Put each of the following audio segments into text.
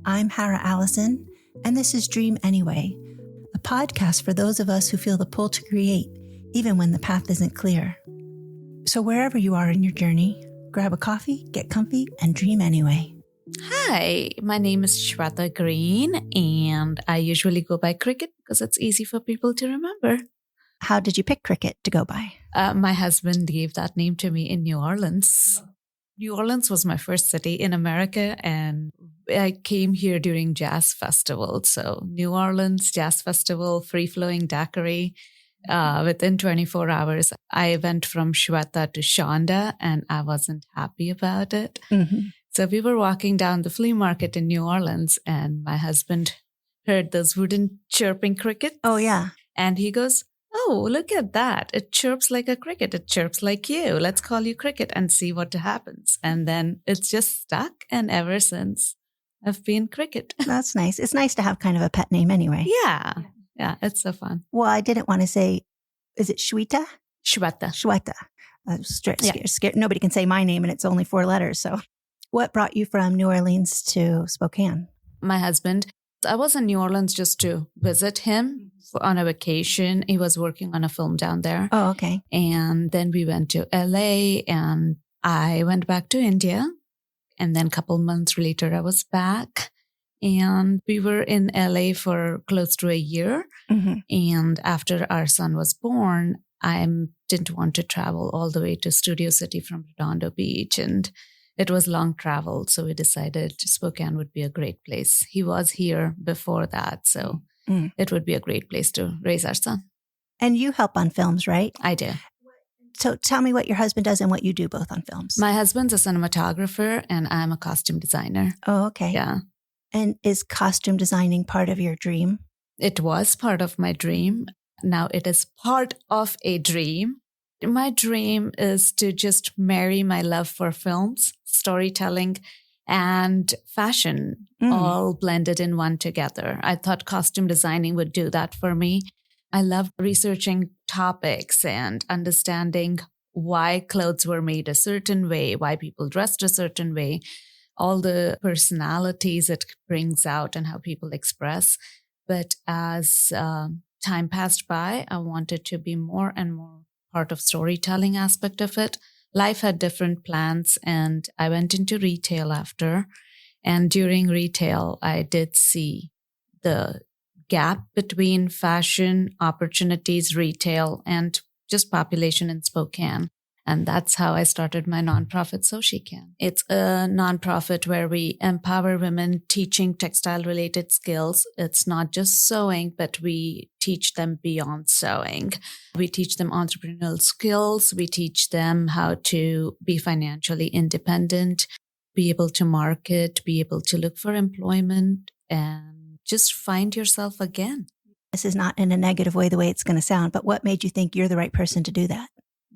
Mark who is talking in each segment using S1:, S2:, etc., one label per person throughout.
S1: I'm Allison, and this is Dream Anyway, a podcast for those of us who feel the pull to create, even when the path isn't clear. So wherever you are in your journey, grab a coffee, get comfy, and dream anyway.
S2: Hi, my name is Shweta Green, and I usually go by Cricket because it's easy for people to remember.
S1: How did you pick Cricket to go by?
S2: My husband gave that name to me in New Orleans. New Orleans was my first city in America, and I came here during Jazz Festival. So New Orleans Jazz Festival, free-flowing daiquiri. Within 24 hours, I went from Shweta to Shonda, and I wasn't happy about it.
S1: Mm-hmm.
S2: So we were walking down the flea market in New Orleans, and my husband heard those wooden chirping crickets.
S1: Oh, yeah.
S2: And he goes, "Oh, look at that. It chirps like a cricket. It chirps like you. Let's call you Cricket and see what happens." And then it's just stuck. And ever since, I've been Cricket.
S1: That's nice. It's nice to have kind of a pet name anyway.
S2: Yeah, it's so fun.
S1: Well, I didn't want to say, is it Shweta?
S2: Shweta.
S1: Shweta. I was scared. Nobody can say my name and it's only 4 letters. So what brought you from New Orleans to Spokane?
S2: My husband. I was in New Orleans just to visit him on a vacation. He was working on a film down there.
S1: Oh, okay.
S2: And then we went to LA, and I went back to India. And then a couple months later, I was back. And we were in LA for close to a year.
S1: Mm-hmm.
S2: And after our son was born, I didn't want to travel all the way to Studio City from Redondo Beach. And it was long travel. So we decided Spokane would be a great place. He was here before that. So it would be a great place to raise our son.
S1: And you help on films, right?
S2: I do.
S1: So tell me what your husband does and what you do both on films.
S2: My husband's a cinematographer, and I'm a costume designer.
S1: Oh, okay.
S2: Yeah.
S1: And is costume designing part of your dream?
S2: It was part of my dream. Now it is part of a dream. My dream is to just marry my love for films, storytelling, and fashion all blended in one together. I thought costume designing would do that for me. I love researching topics and understanding why clothes were made a certain way, why people dressed a certain way, all the personalities it brings out and how people express. But as time passed by, I wanted to be more and more part of storytelling aspect of it. Life had different plans, and I went into retail after. And during retail, I did see the gap between fashion, opportunities, retail, and just population in Spokane. And that's how I started my nonprofit, So She Can. It's a nonprofit where we empower women teaching textile-related skills. It's not just sewing, but we teach them beyond sewing. We teach them entrepreneurial skills. We teach them how to be financially independent, be able to market, be able to look for employment, and just find yourself again.
S1: This is not in a negative way, the way it's going to sound, but what made you think you're the right person to do that?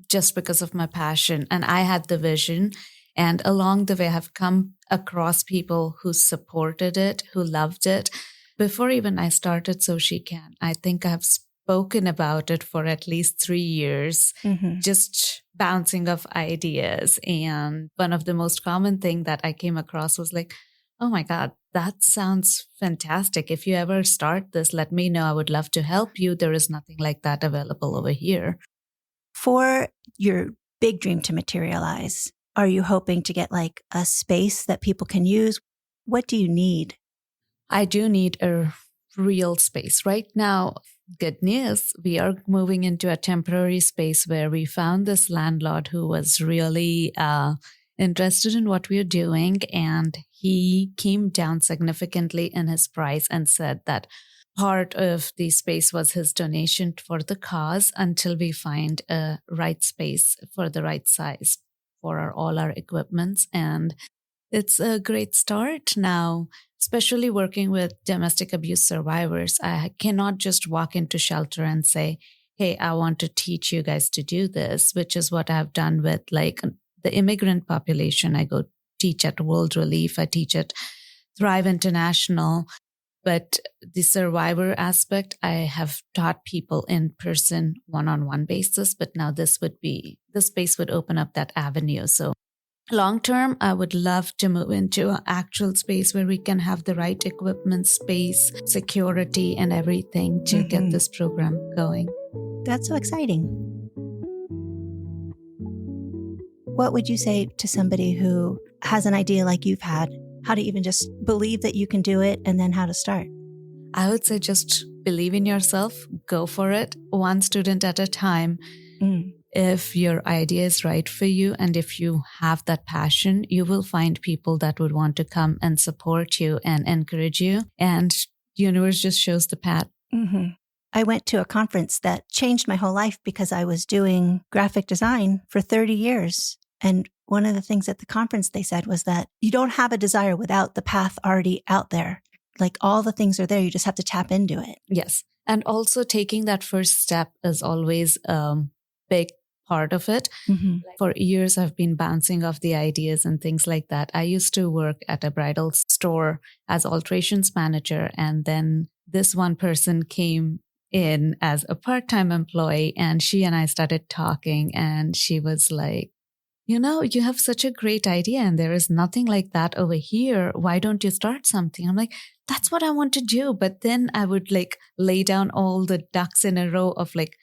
S2: Just because of my passion. And I had the vision. And along the way, I've come across people who supported it, who loved it. Before even I started So She Can, I think I've spoken about it for at least 3 years, just bouncing off ideas. And one of the most common thing that I came across was like, "Oh my God, that sounds fantastic. If you ever start this, let me know. I would love to help you. There is nothing like that available over here."
S1: For your big dream to materialize, are you hoping to get like a space that people can use? What do you need?
S2: I do need a real space. Right now, good news, we are moving into a temporary space where we found this landlord who was really interested in what we are doing. And he came down significantly in his price and said that part of the space was his donation for the cause until we find a right space for the right size for all our equipments. And it's a great start now, especially working with domestic abuse survivors. I cannot just walk into shelter and say, "Hey, I want to teach you guys to do this," which is what I've done with like the immigrant population. I go teach at World Relief. I teach at Thrive International. But the survivor aspect, I have taught people in person, one-on-one basis. But now this space would open up that avenue. So long term, I would love to move into an actual space where we can have the right equipment, space, security, and everything to get this program going.
S1: That's so exciting. What would you say to somebody who has an idea like you've had, how to even just believe that you can do it and then how to start?
S2: I would say just believe in yourself, go for it, one student at a time. If your idea is right for you and if you have that passion, you will find people that would want to come and support you and encourage you. And the universe just shows the path.
S1: I went to a conference that changed my whole life because I was doing graphic design for 30 years. And one of the things at the conference they said was that you don't have a desire without the path already out there. Like all the things are there. You just have to tap into it.
S2: Yes. And also taking that first step is always a big part of it. For years, I've been bouncing off the ideas and things like that. I used to work at a bridal store as alterations manager. And then this one person came in as a part-time employee and she and I started talking and she was like, you know, you have such a great idea and there is nothing like that over here. Why don't you start something? I'm like, that's what I want to do. But then I would like lay down all the ducks in a row of like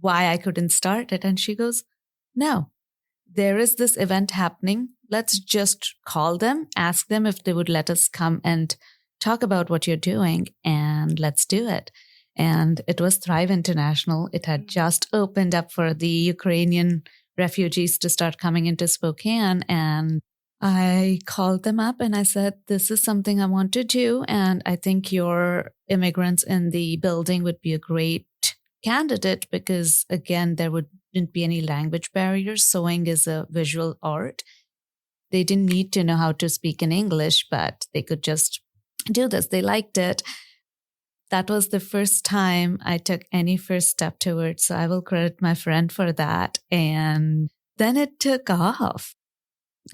S2: why I couldn't start it. And she goes, no, there is this event happening. Let's just call them, ask them if they would let us come and talk about what you're doing and let's do it. And it was Thrive International. It had just opened up for the Ukrainian refugees to start coming into Spokane. And I called them up and I said, this is something I want to do. And I think your immigrants in the building would be a great candidate because, again, there wouldn't be any language barriers. Sewing is a visual art. They didn't need to know how to speak in English, but they could just do this. They liked it. That was the first time I took any first step towards. So I will credit my friend for that. And then it took off.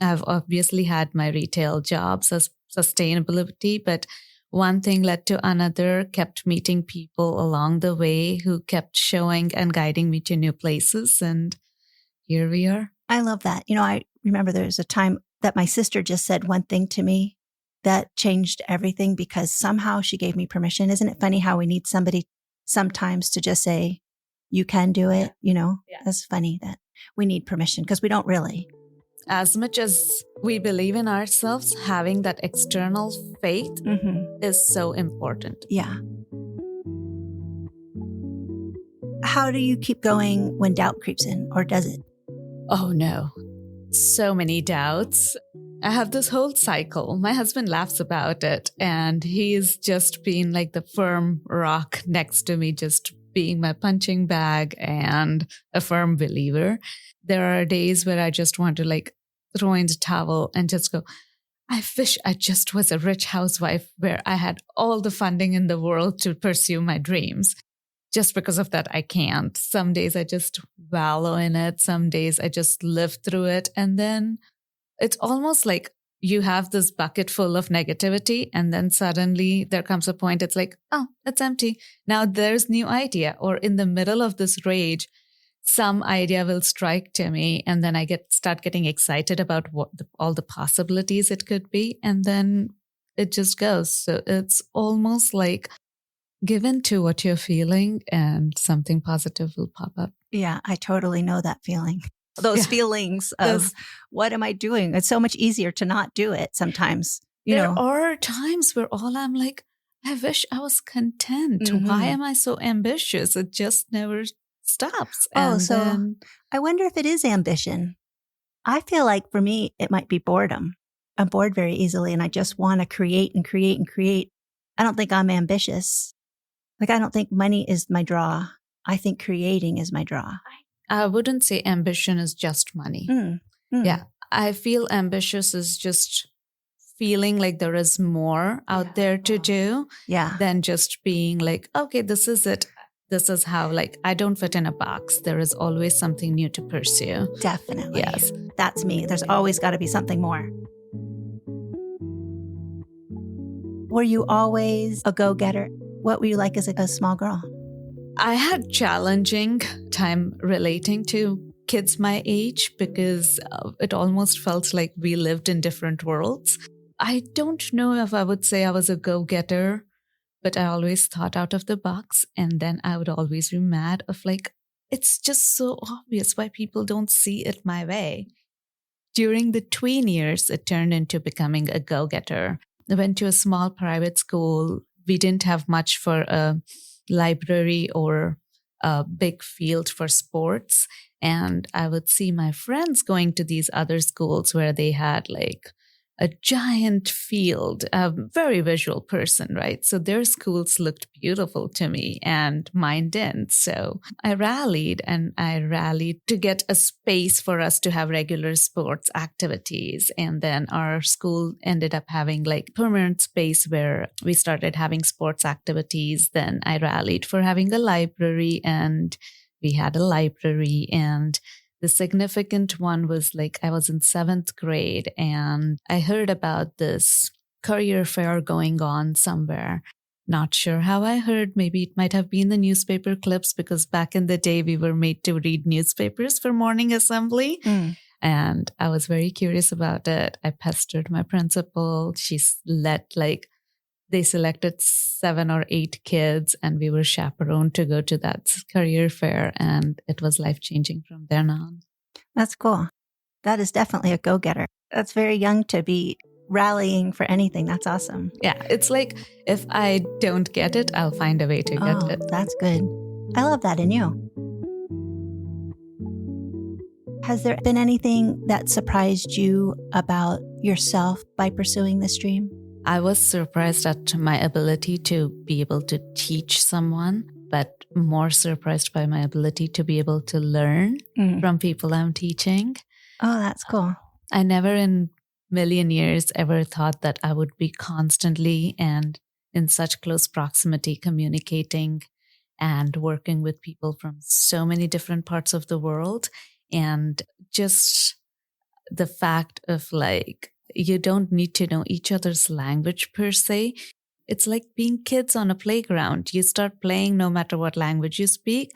S2: I've obviously had my retail jobs as sustainability, but one thing led to another, kept meeting people along the way who kept showing and guiding me to new places. And here we are.
S1: I love that. You know, I remember there was a time that my sister just said one thing to me that changed everything because somehow she gave me permission. Isn't it funny how we need somebody sometimes to just say, you can do it? You know, That's funny that we need permission because we don't really.
S2: As much as we believe in ourselves, having that external faith is so important.
S1: Yeah. How do you keep going when doubt creeps in, or does it?
S2: Oh, no. So many doubts. I have this whole cycle. My husband laughs about it, and he's just been like the firm rock next to me, just being my punching bag and a firm believer. There are days where I just want to like throw in the towel and just go, I wish I just was a rich housewife where I had all the funding in the world to pursue my dreams. Just because of that, I can't. Some days I just wallow in it. Some days I just live through it. And then it's almost like you have this bucket full of negativity and then suddenly there comes a point it's like, oh, it's empty. Now there's new idea. Or in the middle of this rage, some idea will strike to me and then I start getting excited about all the possibilities it could be. And then it just goes. So it's almost like give in to what you're feeling and something positive will pop up.
S1: Yeah, I totally know that feeling. Those feelings of what am I doing? It's so much easier to not do it sometimes.
S2: There are times where all I'm like, I wish I was content. Why am I so ambitious? It just never stops.
S1: I wonder if it is ambition. I feel like for me, it might be boredom. I'm bored very easily and I just want to create and create and create. I don't think I'm ambitious. Like, I don't think money is my draw. I think creating is my draw.
S2: I wouldn't say ambition is just money. Yeah. I feel ambitious is just feeling like there is more out there to do than just being like, okay, this is it. This is how, like, I don't fit in a box. There is always something new to pursue.
S1: Definitely.
S2: Yes.
S1: That's me. There's always got to be something more. Were you always a go-getter? What were you like as a small girl?
S2: I had challenging time relating to kids my age because it almost felt like we lived in different worlds. I don't know if I would say I was a go-getter, but I always thought out of the box. And then I would always be mad of like, it's just so obvious why people don't see it my way. During the tween years, it turned into becoming a go-getter. I went to a small private school. We didn't have much for a library or a big field for sports. And I would see my friends going to these other schools where they had like a giant field, a very visual person, right? So their schools looked beautiful to me and mine didn't. So I rallied to get a space for us to have regular sports activities. And then our school ended up having like permanent space where we started having sports activities. Then I rallied for having a library, and we had a library. And the significant one was like I was in 7th grade and I heard about this career fair going on somewhere. Not sure how I heard. Maybe it might have been the newspaper clips, because back in the day we were made to read newspapers for morning assembly. And I was very curious about it. I pestered my principal. They selected 7 or 8 kids and we were chaperoned to go to that career fair. And it was life-changing from then on.
S1: That's cool. That is definitely a go-getter. That's very young to be rallying for anything. That's awesome.
S2: Yeah, it's like if I don't get it, I'll find a way to get it.
S1: That's good. I love that in you. Has there been anything that surprised you about yourself by pursuing this dream?
S2: I was surprised at my ability to be able to teach someone, but more surprised by my ability to be able to learn from people I'm teaching.
S1: Oh, that's cool.
S2: I never in a million years ever thought that I would be constantly and in such close proximity communicating and working with people from so many different parts of the world. And just the fact of like, you don't need to know each other's language per se. It's like being kids on a playground. You start playing no matter what language you speak.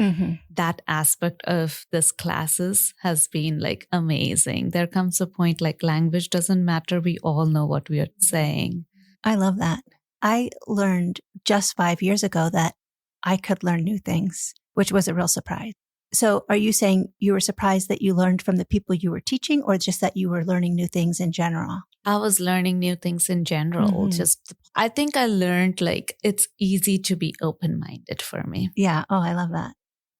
S2: That aspect of this classes has been like amazing. There comes a point like language doesn't matter. We all know what we are saying.
S1: I love that. I learned just 5 years ago that I could learn new things, which was a real surprise. So are you saying you were surprised that you learned from the people you were teaching, or just that you were learning new things in general?
S2: I was learning new things in general. I think I learned like it's easy to be open-minded for me.
S1: Yeah. Oh, I love that.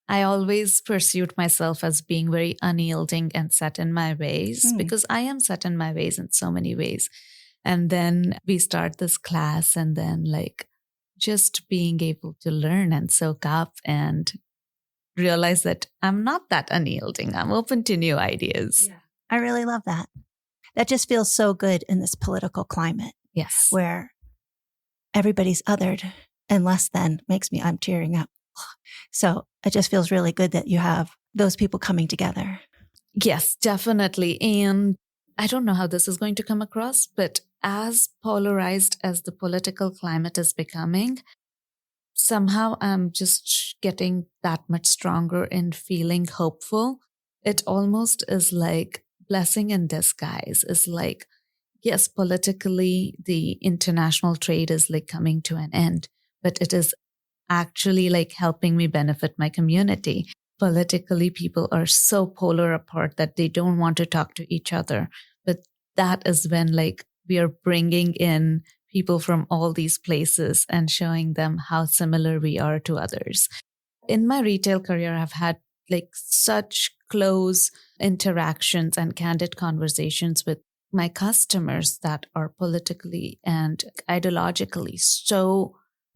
S2: I always pursued myself as being very unyielding and set in my ways, because I am set in my ways in so many ways. And then we start this class, and then like just being able to learn and soak up and realize that I'm not that unyielding. I'm open to new ideas.
S1: Yeah. I really love that. That just feels so good in this political climate.
S2: Yes.
S1: Where everybody's othered and less than I'm tearing up. So it just feels really good that you have those people coming together.
S2: Yes, definitely. And I don't know how this is going to come across, but as polarized as the political climate is becoming, somehow I'm just getting that much stronger and feeling hopeful. It almost is like blessing in disguise. It's like, yes, politically, the international trade is like coming to an end, but it is actually like helping me benefit my community. Politically, people are so polar apart that they don't want to talk to each other. But that is when like we are bringing in people from all these places and showing them how similar we are to others. In my retail career, I've had like such close interactions and candid conversations with my customers that are politically and ideologically so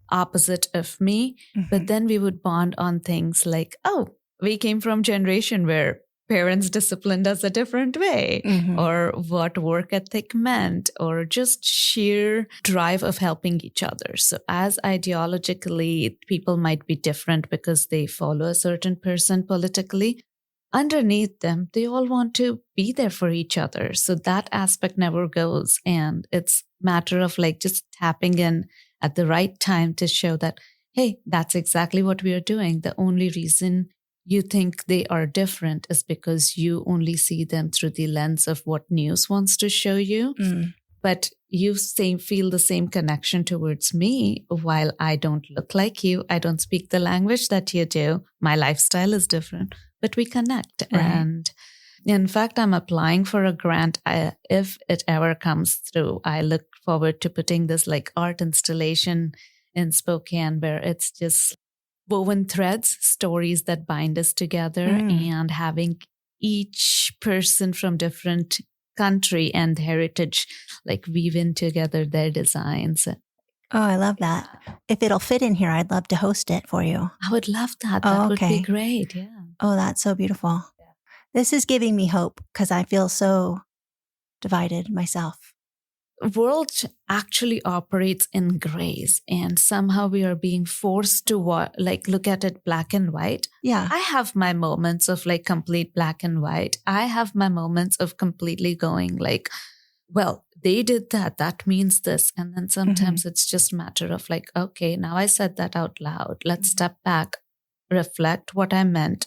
S2: opposite of me. But then we would bond on things like, oh, we came from a generation where parents disciplined us a different way, or what work ethic meant, or just sheer drive of helping each other. So as ideologically, people might be different because they follow a certain person politically, underneath them, they all want to be there for each other. So that aspect never goes. And it's a matter of like just tapping in at the right time to show that, hey, that's exactly what we are doing. The only reason you think they are different is because you only see them through the lens of what news wants to show you. But you feel the same connection towards me while I don't look like you. I don't speak the language that you do. My lifestyle is different, but we connect.
S1: Right.
S2: And in fact, I'm applying for a grant. If it ever comes through, I look forward to putting this like art installation in Spokane where it's just woven threads, stories that bind us together, and having each person from different country and heritage like weave in together their designs.
S1: Oh, I love that. If it'll fit in here, I'd love to host it for you.
S2: I would love that. That would be great. Yeah.
S1: Oh, that's so beautiful. Yeah. This is giving me hope because I feel so divided myself.
S2: World actually operates in grays, and somehow we are being forced to look at it black and white.
S1: Yeah.
S2: I have my moments of like complete black and white. I have my moments of completely going like, well, they did that. That means this. And then sometimes it's just a matter of like, okay, now I said that out loud. Let's step back, reflect what I meant.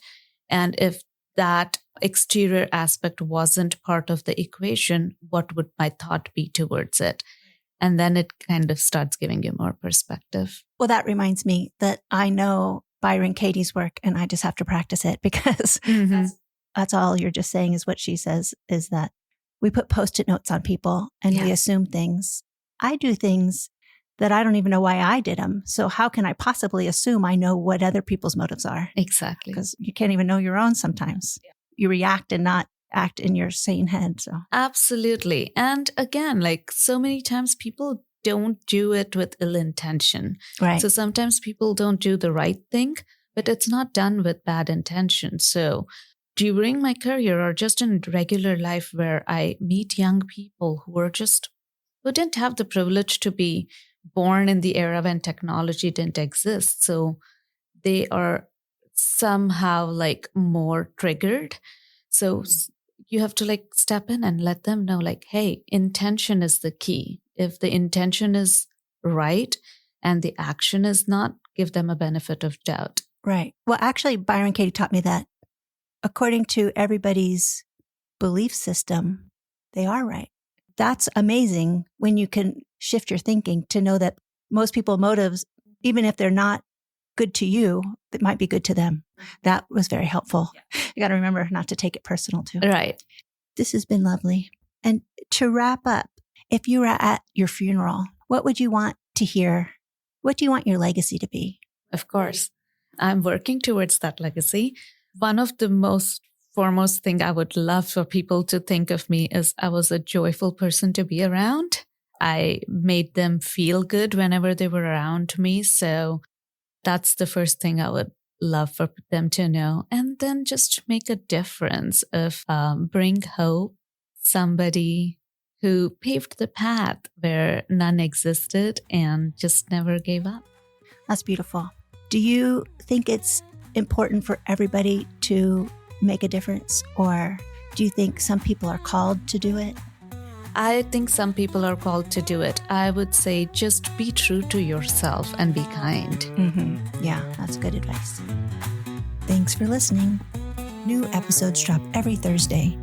S2: And if that exterior aspect wasn't part of the equation, what would my thought be towards it? And then it kind of starts giving you more perspective.
S1: Well, that reminds me that I know Byron Katie's work and I just have to practice it because that's all you're just saying is what she says is that we put Post-it notes on people and we assume things. I do things that I don't even know why I did them. So how can I possibly assume I know what other people's motives are?
S2: Exactly.
S1: Because you can't even know your own sometimes. Yeah. You react and not act in your sane head. So
S2: absolutely. And again, like so many times people don't do it with ill intention.
S1: Right.
S2: So sometimes people don't do the right thing, but it's not done with bad intention. So during my career or just in regular life where I meet young people who didn't have the privilege to be born in the era when technology didn't exist. So they are somehow like more triggered. So you have to like step in and let them know like, hey, intention is the key. If the intention is right and the action is not, give them a benefit of doubt.
S1: Right. Well, actually, Byron Katie taught me that according to everybody's belief system, they are right. That's amazing when you can shift your thinking to know that most people's motives, even if they're not good to you, it might be good to them. That was very helpful. Yeah. You got to remember not to take it personal too.
S2: Right.
S1: This has been lovely. And to wrap up, if you were at your funeral, what would you want to hear? What do you want your legacy to be?
S2: Of course. I'm working towards that legacy. One of the most foremost thing I would love for people to think of me is I was a joyful person to be around. I made them feel good whenever they were around me. So that's the first thing I would love for them to know. And then just make a difference of bring hope, somebody who paved the path where none existed and just never gave up.
S1: That's beautiful. Do you think it's important for everybody to make a difference? Or do you think some people are called to do it?
S2: I think some people are called to do it. I would say just be true to yourself and be kind.
S1: Mm-hmm. Yeah, that's good advice. Thanks for listening. New episodes drop every Thursday.